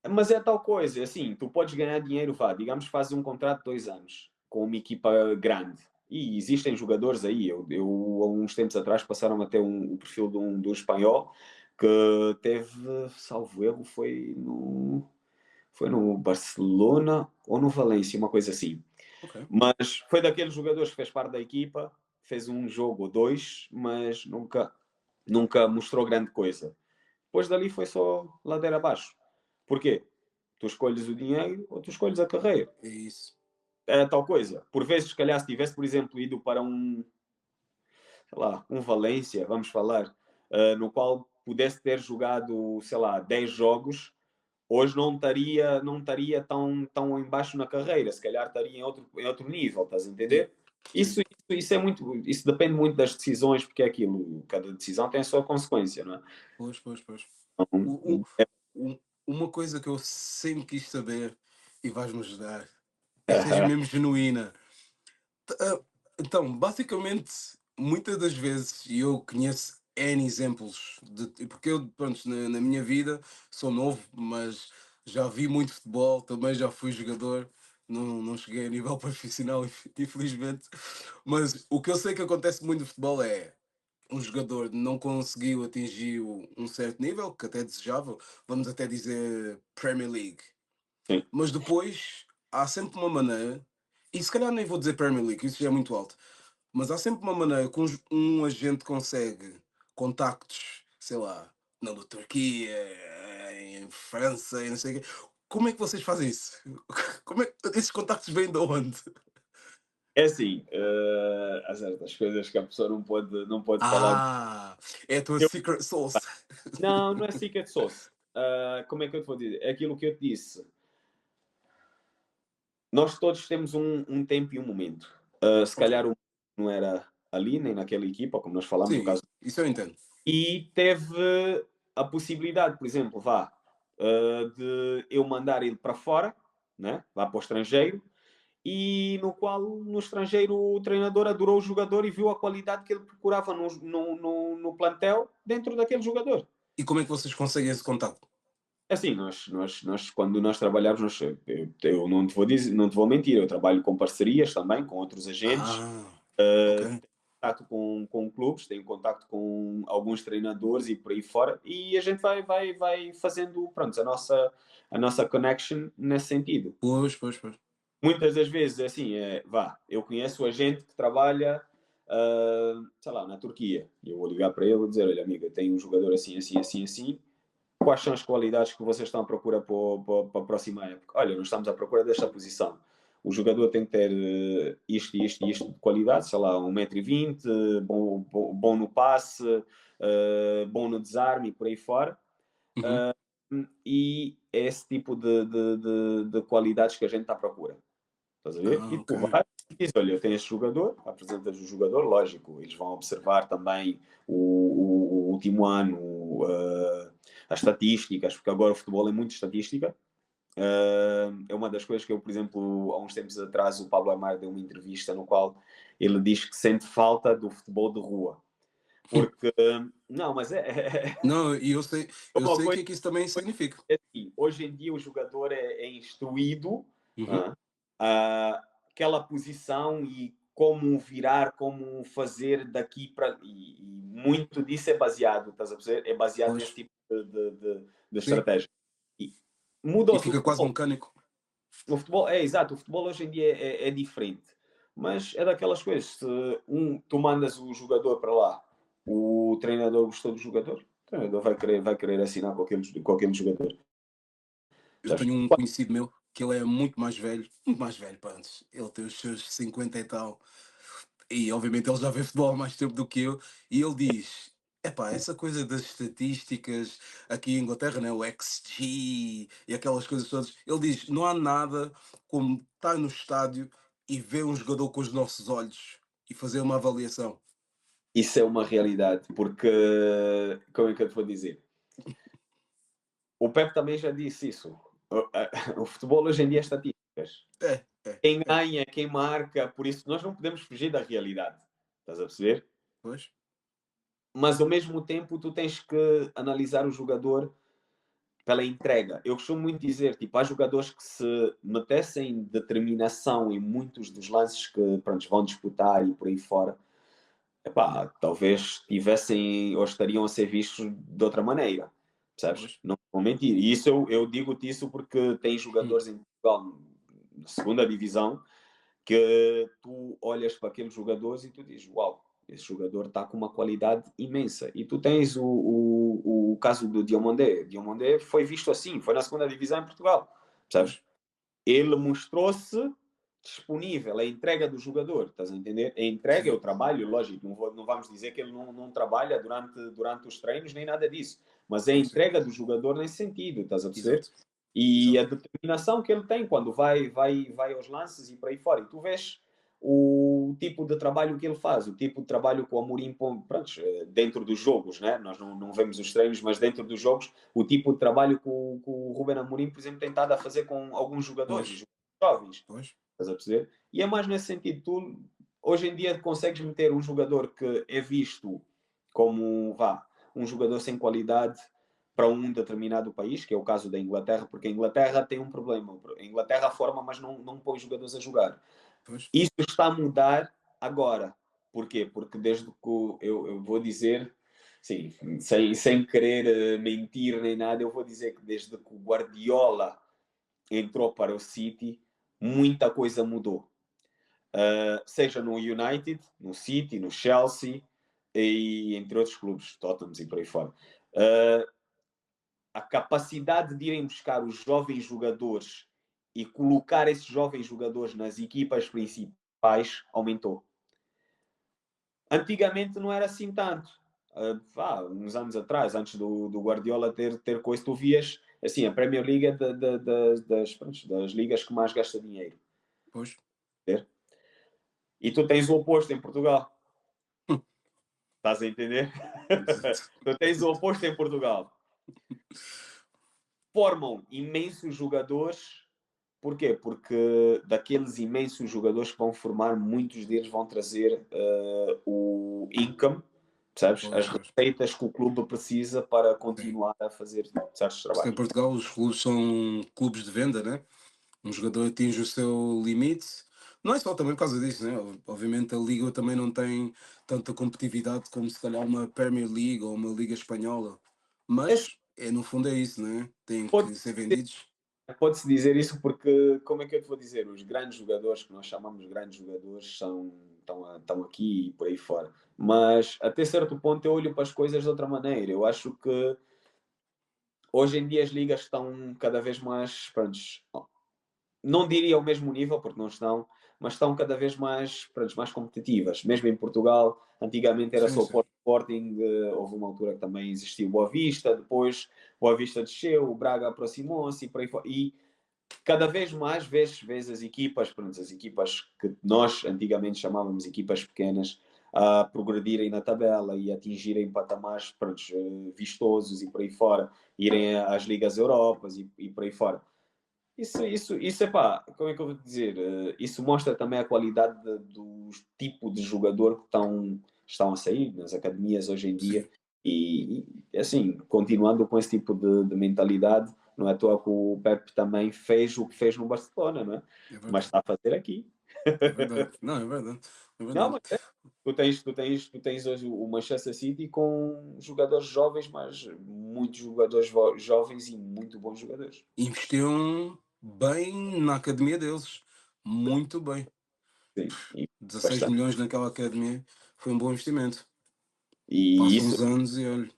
Mas é tal coisa, assim, tu podes ganhar dinheiro, digamos que fazes um contrato de 2 anos com uma equipa grande. E existem jogadores aí. Há uns tempos atrás, passaram até o perfil de um espanhol que teve, salvo erro, foi no Barcelona ou no Valência, uma coisa assim. Ok. Mas foi daqueles jogadores que fez parte da equipa, fez um jogo ou dois, mas nunca mostrou grande coisa. Depois dali foi só ladeira abaixo. Porquê? Tu escolhes o dinheiro ou tu escolhes a carreira. É isso. É tal coisa. Por vezes, se calhar, se tivesse, por exemplo, ido para sei lá, um Valência, vamos falar, no qual pudesse ter jogado, sei lá, 10 jogos, hoje não estaria tão embaixo na carreira, se calhar estaria em outro nível, estás a Sim, entender? sim. Isso depende muito das decisões, porque é aquilo, cada decisão tem a sua consequência, não é? Pois, pois, pois. Então, O, o- uma coisa que eu sempre quis saber e vais-me ajudar é que seja mesmo genuína. Ah, Então, basicamente, muitas das vezes, e eu conheço N exemplos, porque eu, pronto, na minha vida sou novo, mas já vi muito futebol, também já fui jogador, não cheguei a nível profissional, infelizmente, mas o que eu sei que acontece muito no futebol é um jogador não conseguiu atingir um certo nível, que até desejava, vamos até dizer Premier League, sim. mas depois há sempre uma maneira, e se calhar nem vou dizer Premier League, isso já é muito alto, mas há sempre uma maneira que um agente consegue contactos, sei lá, na Turquia, em França, e não sei o quê. Como é que vocês fazem isso? Como é que esses contactos vêm de onde? É assim, há certas coisas que a pessoa não pode falar. É a tua Eu- secret sauce. não, não é secret sauce. Como é que eu te vou dizer? É aquilo que eu te disse. Nós todos temos um tempo e um momento. Se Ok. calhar o não era ali, nem naquela equipa, como nós falamos, o Sim, caso. isso eu entendo. E teve a possibilidade, por exemplo, de eu mandar ele para fora, né? Vá para o estrangeiro, e no qual, no estrangeiro, o treinador adorou o jogador e viu a qualidade que ele procurava no plantel dentro daquele jogador. E como é que vocês conseguem esse contato? Assim, quando nós trabalhamos, eu não te vou dizer, não te vou mentir, eu trabalho com parcerias também, com outros agentes, Ah, ok. contato com clubes, tenho contato com alguns treinadores e por aí fora, e a gente vai fazendo, pronto, a nossa connection nesse sentido. Pois, pois, pois. Muitas das vezes, assim, eu conheço a gente que trabalha, sei lá, na Turquia, e eu vou ligar para ele e dizer, olha, amiga, tem um jogador assim, assim, assim, assim, quais são as qualidades que vocês estão à procura para a próxima época? Olha, nós estamos à procura desta posição. O jogador tem que ter isto e isto e isto de qualidade, sei lá, 1,20 m, bom no passe, bom no desarme e por aí fora. Uhum. E é esse tipo de qualidades que a gente está à procura. Estás a ver? E Ok. tu vais e dizes, olha, eu tenho este jogador, apresentas o jogador, lógico, eles vão observar também o último ano, as estatísticas, porque agora o futebol é muito estatística. É uma das coisas que eu, por exemplo, há uns tempos atrás, o Pablo Amar deu uma entrevista no qual ele diz que sente falta do futebol de rua. Porque, não, mas Não, e eu uma sei o coisa que é que isso também significa. assim, hoje em dia o jogador é instruído, Uhum. ah, aquela posição e como virar, como fazer daqui para. E muito disso é baseado, estás a perceber? É baseado Pois, nesse tipo de sim. estratégia. E E mudou-se o fica quase futebol. mecânico. O futebol, é exato, o futebol hoje em dia é diferente. Mas é daquelas coisas, se tu mandas o jogador para lá, o treinador gostou do jogador, o treinador vai querer assinar com aquele jogador. Eu Sabes? tenho um conhecido meu que ele é muito mais velho, pá, antes. Ele tem os seus 50 e tal. E obviamente ele já vê futebol há mais tempo do que eu. E ele diz: epá, essa coisa das estatísticas aqui em Inglaterra, né, o XG e aquelas coisas todas. Ele diz: não há nada como estar no estádio e ver um jogador com os nossos olhos e fazer uma avaliação. Isso é uma realidade, porque, como é que eu te vou dizer? O Pep também já disse isso. O futebol hoje em dia é estatísticas. É, é, Quem é. ganha, quem marca, por isso nós não podemos fugir da realidade. Estás a perceber? Pois. Mas ao mesmo tempo tu tens que analisar o jogador pela entrega. Eu costumo muito dizer, tipo, há jogadores que se metessem determinação em muitos dos lances que pronto, vão disputar e por aí fora, epá, talvez tivessem ou estariam a ser vistos de outra maneira, percebes? Pois. Não vou mentir. E isso eu digo-te isso porque tem Hum. jogadores em Portugal, na segunda divisão, que tu olhas para aqueles jogadores e tu dizes, uau, esse jogador está com uma qualidade imensa. E tu tens o caso do Diomandé. Diomandé foi visto assim, foi na segunda divisão em Portugal, percebes? Pois. Ele mostrou-se disponível, é a entrega do jogador, estás a entender? É a entrega, é o trabalho, lógico, não vamos dizer que ele não trabalha durante os treinos, nem nada disso, mas é a entrega do jogador nesse sentido, estás a perceber? Exato. E a Exato. determinação que ele tem quando vai aos lances e por aí fora. E tu vês o tipo de trabalho que ele faz, o tipo de trabalho que o Amorim põe, pronto, dentro dos jogos, né? Nós não vemos os treinos, mas dentro dos jogos, o tipo de trabalho que o Ruben Amorim, por exemplo, tem estado a fazer com alguns jogadores, Pois, jovens. pois. Estás a perceber? E é mais nesse sentido. Tu, hoje em dia, consegues meter um jogador que é visto como, um jogador sem qualidade para um determinado país, que é o caso da Inglaterra, porque a Inglaterra tem um problema. A Inglaterra forma, mas não põe jogadores a jogar. Pois. Isso está a mudar agora. Porquê? Porque desde que eu vou dizer, sim, sem querer mentir nem nada, eu vou dizer que desde que o Guardiola entrou para o City, muita coisa mudou. Seja no United, no City, no Chelsea e entre outros clubes, Tottenham e por aí fora. A capacidade de irem buscar os jovens jogadores e colocar esses jovens jogadores nas equipas principais aumentou. Antigamente não era assim tanto. Uns anos atrás, antes do Guardiola ter coisa, tu vias assim, a Premier League é das ligas que mais gasta dinheiro. Pois. E tu tens o oposto em Portugal. Hum. Estás a entender? Exato. Tu tens o oposto em Portugal. Formam imensos jogadores. Porquê? Porque daqueles imensos jogadores que vão formar, muitos deles vão trazer o income, percebes? Pois, As pois. receitas que o clube precisa para Sim. continuar a fazer certos Porque em trabalhos. Portugal os clubes são clubes de venda, né? Um jogador atinge o seu limite. Não é só também por causa disso, né? Obviamente a Liga também não tem tanta competitividade como se calhar uma Premier League ou uma Liga Espanhola. É, assim, Mas, no fundo é isso, né? Tem que pode ser vendidos. Pode-se dizer isso porque, como é que eu te vou dizer, os grandes jogadores, que nós chamamos de grandes jogadores, estão aqui e por aí fora. Mas até certo ponto eu olho para as coisas de outra maneira. Eu acho que hoje em dia as ligas estão cada vez mais, pronto, não diria ao mesmo nível, porque não estão, mas estão cada vez mais, pronto, mais competitivas. Mesmo em Portugal, antigamente era Sim, só o sim. Sporting, houve uma altura que também existiu o Boa Vista, depois o Boa Vista desceu, o Braga aproximou-se e por aí fora. E cada vez mais vês as equipas, pronto, as equipas que nós antigamente chamávamos equipas pequenas, a progredirem na tabela e atingirem patamares, pronto, vistosos e por aí fora, irem às ligas Europas e por aí fora. Isso é pá, como é que eu vou dizer? Isso mostra também a qualidade do tipo de jogador que estão a sair nas academias hoje em dia. Sim, Assim, continuando com esse tipo de mentalidade, não é à toa que o Pep também fez o que fez no Barcelona, não é? é Mas verdade. está a fazer aqui. É verdade. Não, é verdade. É Não, verdade. mas tu tens hoje o Manchester City com jogadores jovens, mas muitos jogadores jovens e muito bons jogadores. Investiram bem na academia deles. Muito bem. Sim, e 16 bastante. milhões naquela academia foi um bom investimento. E Passam isso uns anos e olha,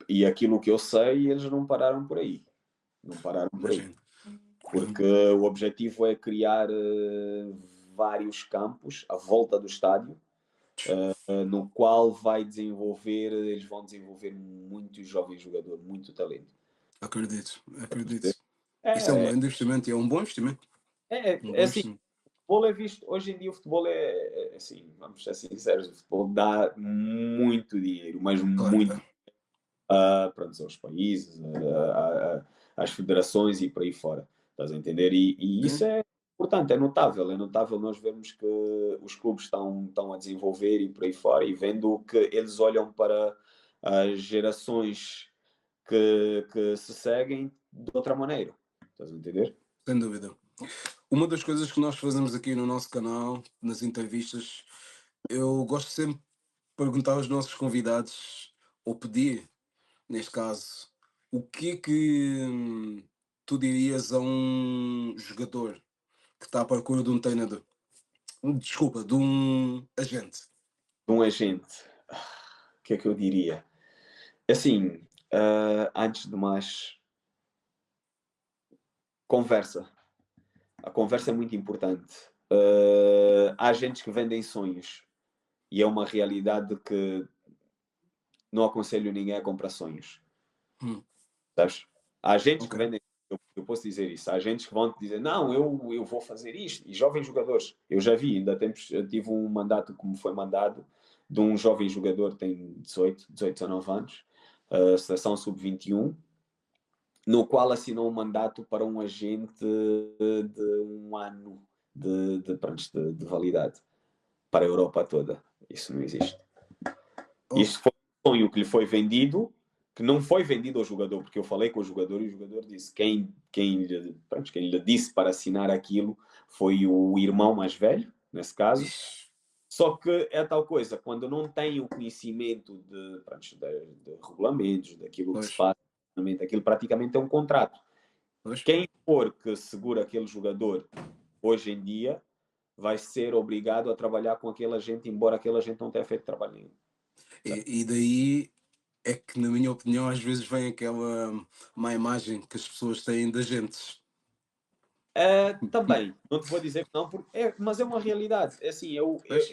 e aquilo que eu sei, eles não pararam por aí. Não pararam por aí. imagina. Porque o objetivo é criar vários campos à volta do estádio, no qual eles vão desenvolver muitos jovens jogadores, muito talento. Acredito, acredito. Isso é um É, grande investimento e é um bom investimento. Um é bom assim, investimento. o futebol é visto, hoje em dia o futebol assim, vamos ser sinceros, o futebol dá muito dinheiro, mas Claro, muito tá. pronto, aos países, às federações e por aí fora. Estás a entender? E isso Sim, é importante, é notável nós vermos que os clubes estão a desenvolver e por aí fora, e vendo que eles olham para as gerações que se seguem de outra maneira. Estás a entender? sem dúvida. Uma das coisas que nós fazemos aqui no nosso canal, nas entrevistas, eu gosto sempre de perguntar aos nossos convidados, ou pedir, neste caso, o que é que tu dirias a um jogador que está à procura de um treinador? Desculpa, de um agente. De um agente, o que é que eu diria? Assim, antes de mais, conversa. A conversa é muito importante. há agentes que vendem sonhos. E é uma realidade que não aconselho ninguém a comprar sonhos. Sabes? Há agentes que Ok. vendem, eu posso dizer isso, há agentes que vão te dizer, não, eu vou fazer isto. E jovens jogadores, eu já vi, ainda tempos, eu tive um mandato, como foi mandado, de um jovem jogador que tem 18, 19 anos, seleção sub-21, no qual assinou um mandato para um agente de um ano de validade para a Europa toda. Isso não existe. Oh, Isto foi um sonho que lhe foi vendido, que não foi vendido ao jogador, porque eu falei com o jogador e o jogador disse quem lhe disse para assinar aquilo foi o irmão mais velho, nesse caso. ixi, Só que é tal coisa, quando não tem o conhecimento de regulamentos, daquilo que se pois, passa, aquilo praticamente é um contrato. pois. Quem for que segura aquele jogador hoje em dia vai ser obrigado a trabalhar com aquele agente, embora aquele agente não tenha feito trabalho nenhum. E daí é que, na minha opinião, às vezes vem aquela má imagem que as pessoas têm de agentes. Também, não te vou dizer que não, mas é uma realidade. É assim, Pois?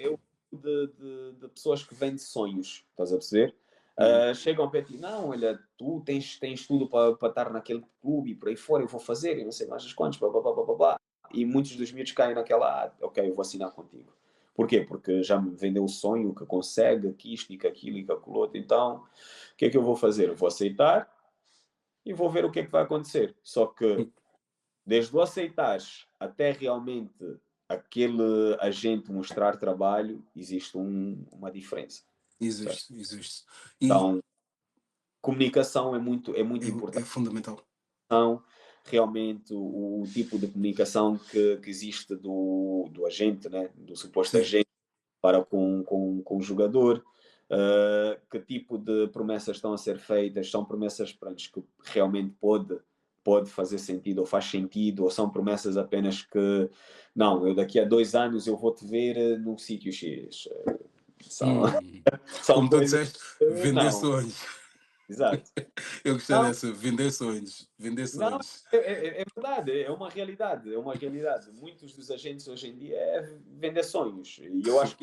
de pessoas que vendem sonhos, estás a perceber? Uhum. Chegam a ti, não, olha, tu tens tudo para estar naquele clube e por aí fora, eu vou fazer, e não sei mais as quantas, blá, blá, blá, blá, blá, blá. E muitos dos miúdos caem naquela, ok, eu vou assinar contigo. Porquê? Porque já me vendeu o sonho que consegue, que isto e que aquilo e que aquilo outro. Então, o que é que eu vou fazer? Eu vou aceitar e vou ver o que é que vai acontecer. Só que desde o aceitares até realmente aquele agente mostrar trabalho, existe uma diferença. Certo? Existe, existe. E Então, comunicação é muito é importante. fundamental. Realmente, o tipo de comunicação que existe do agente, né? Do suposto Sim, agente para com o jogador, que tipo de promessas estão a ser feitas, são promessas pronto, que realmente pode fazer sentido ou faz sentido, ou são promessas apenas que não, eu daqui a 2 anos eu vou-te ver no sítio X. São, Hum. são Como tu coisas disseste, que vender não, sonhos. exato. Eu gostei Não, dessa, vender sonhos. Vender não, sonhos. é verdade, é uma realidade, é uma realidade. Muitos dos agentes hoje em dia é vender sonhos. E eu acho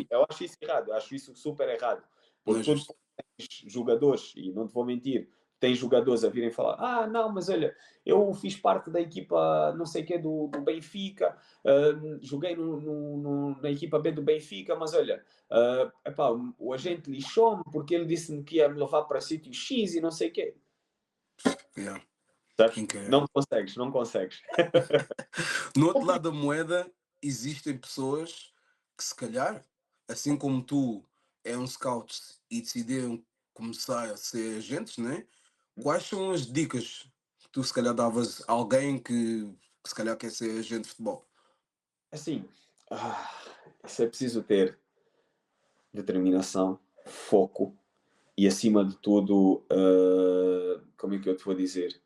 isso errado, eu acho isso super errado. Não é Porque tu justo. tens jogadores, e não te vou mentir, tens jogadores a virem falar: não, mas olha, eu fiz parte da equipa não sei o quê do Benfica, joguei na equipa B do Benfica, mas olha, epá, o agente lixou-me porque ele disse-me que ia me levar para sítio X e não sei o quê. Yeah. Sabes? Incrível. Não consegues, não consegues. No outro lado da moeda, existem pessoas que, se calhar, assim como tu, é um scout e decidiram começar a ser agentes, né? Quais são as dicas que tu, se calhar, davas a alguém que se calhar, quer ser agente de futebol? Assim, isso é preciso ter determinação, foco e, acima de tudo, como é que eu te vou dizer?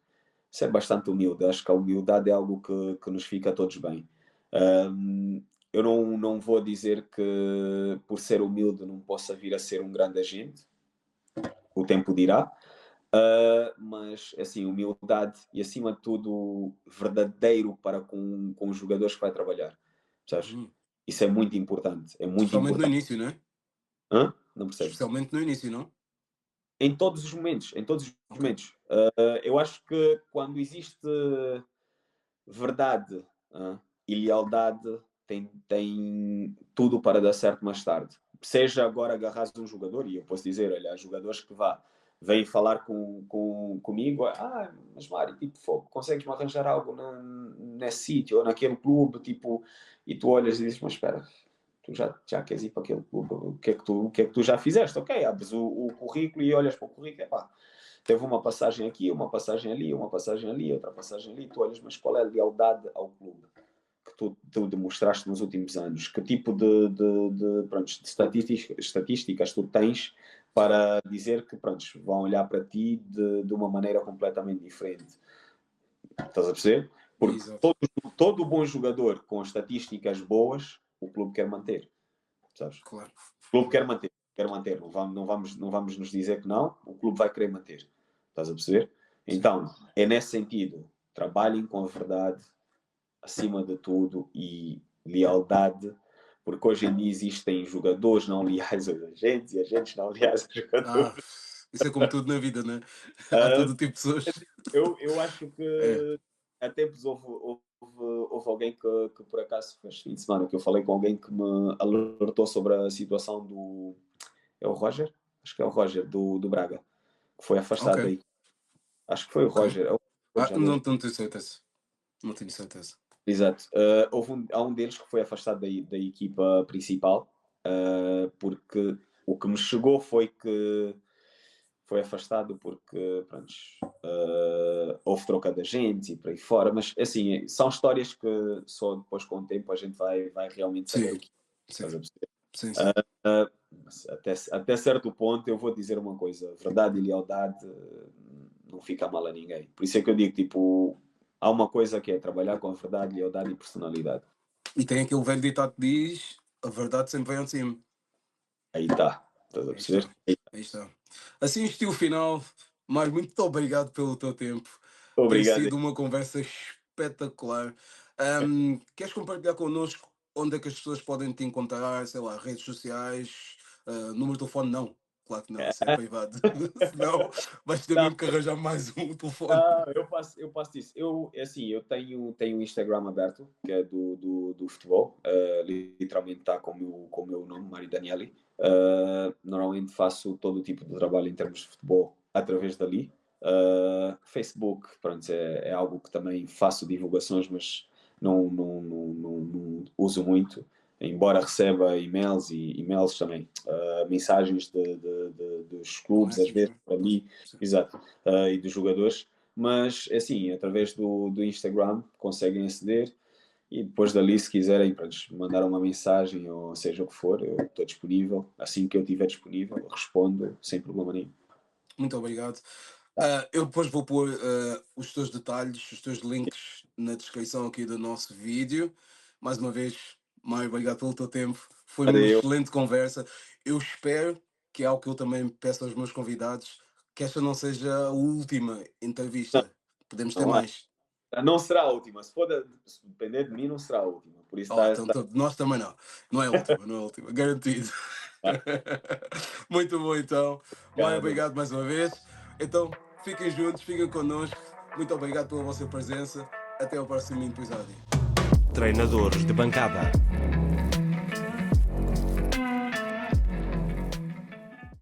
Isso é bastante humilde. Acho que a humildade é algo que nos fica a todos bem. Eu não vou dizer que, por ser humilde, não possa vir a ser um grande agente. O tempo dirá. Mas, assim, humildade e, acima de tudo, verdadeiro para com os jogadores que vai trabalhar. Sabes? Hum. Isso é muito importante. É muito Especialmente no importante. início, né? Hã? Não percebes? Especialmente no início, não? Em todos os momentos. Em todos os Ok. momentos. Eu acho que quando existe verdade, e lealdade, tem tudo para dar certo mais tarde. Seja agora agarrares um jogador, e eu posso dizer, olha, há jogadores que vêm falar comigo, mas Mário, tipo, consegues-me arranjar algo nesse sítio ou naquele clube, tipo, e tu olhas e dizes, mas espera, tu já queres ir para aquele clube, o que é que tu já fizeste? Ok, abres o currículo e olhas para o currículo, epá, teve uma passagem aqui, uma passagem ali, uma passagem ali, outra passagem ali, tu olhas, mas qual é a lealdade ao clube que tu demonstraste nos últimos anos? Que tipo de estatísticas tu tens para dizer que pronto, vão olhar para ti de uma maneira completamente diferente? Estás a perceber? Porque Exato. todo bom jogador com estatísticas boas, o clube quer manter, sabes? Claro. O clube quer manter, quer manter. Não vamos nos dizer que não, o clube vai querer manter. Estás a perceber? Sim. Então, é nesse sentido. Trabalhem com a verdade acima de tudo e lealdade, porque hoje em dia existem jogadores não leais aos agentes e agentes não leais aos jogadores. Isso é como tudo na vida, né? Há todo tipo de pessoas. Eu acho É. que até houve alguém que por acaso fez fim de semana que eu falei com alguém que me alertou sobre a situação do. É o Roger? Acho que é o Roger do Braga, que foi afastado Ok, daí. Acho que foi o ok. Roger. Já Não, agora. não tenho certeza. Não tenho certeza. Exato. Há um deles que foi afastado da equipa principal, porque o que me chegou foi que foi afastado porque pronto, houve troca de agentes e por aí fora, mas assim, são histórias que só depois com o tempo a gente vai realmente saber Sim, o que sim, estás a perceber. sim, sim. Mas até certo ponto eu vou dizer uma coisa, verdade e lealdade não fica mal a ninguém. Por isso é que eu digo, tipo, há uma coisa que é trabalhar com a verdade, lealdade e personalidade. E tem aquele velho ditado que diz: a verdade sempre vem ao de cima. Aí está, estás a Aí está, perceber? Aí tá. aí está. Assim estilo final, mas muito obrigado pelo teu tempo. Tem Obrigado. sido uma conversa espetacular. Queres compartilhar connosco onde é que as pessoas podem te encontrar, sei lá, redes sociais, número de telefone? Não, claro que não, isso é privado. Senão vais ter Não, mesmo que arranjar mais um telefone. não, eu passo isso. Assim, eu tenho um Instagram aberto, que é do futebol. Literalmente está com o meu nome, Mário Danieli. Normalmente faço todo o tipo de trabalho em termos de futebol através dali. Facebook, pronto, é algo que também faço divulgações, mas não uso muito. Embora receba e-mails também, mensagens dos Do clubes, às vezes, Messenger. para mim, Sim. exato, e dos jogadores, mas assim, através do Instagram conseguem aceder e depois dali, se quiserem pronto, mandar uma mensagem ou seja o que for, eu estou disponível. Assim que eu estiver disponível, eu respondo sem problema nenhum. Muito obrigado. Eu depois vou pôr os teus detalhes, os teus links na descrição aqui do nosso vídeo. Mais uma vez, Mário, obrigado pelo teu tempo. Foi uma Eu, excelente conversa. Eu espero que é algo que eu também peço aos meus convidados, que esta não seja a última não, entrevista. Podemos ter não, mais. não será a última. Se depender de mim, não será a última. Por isso Oh, está. então, nós também não. Não é a última, não é a última. Garantido. Muito bom, então. Mário, Obrigado. obrigado mais uma vez. Então, fiquem juntos, fiquem connosco. Muito obrigado pela vossa presença. Até ao próximo episódio. Treinadores de bancada.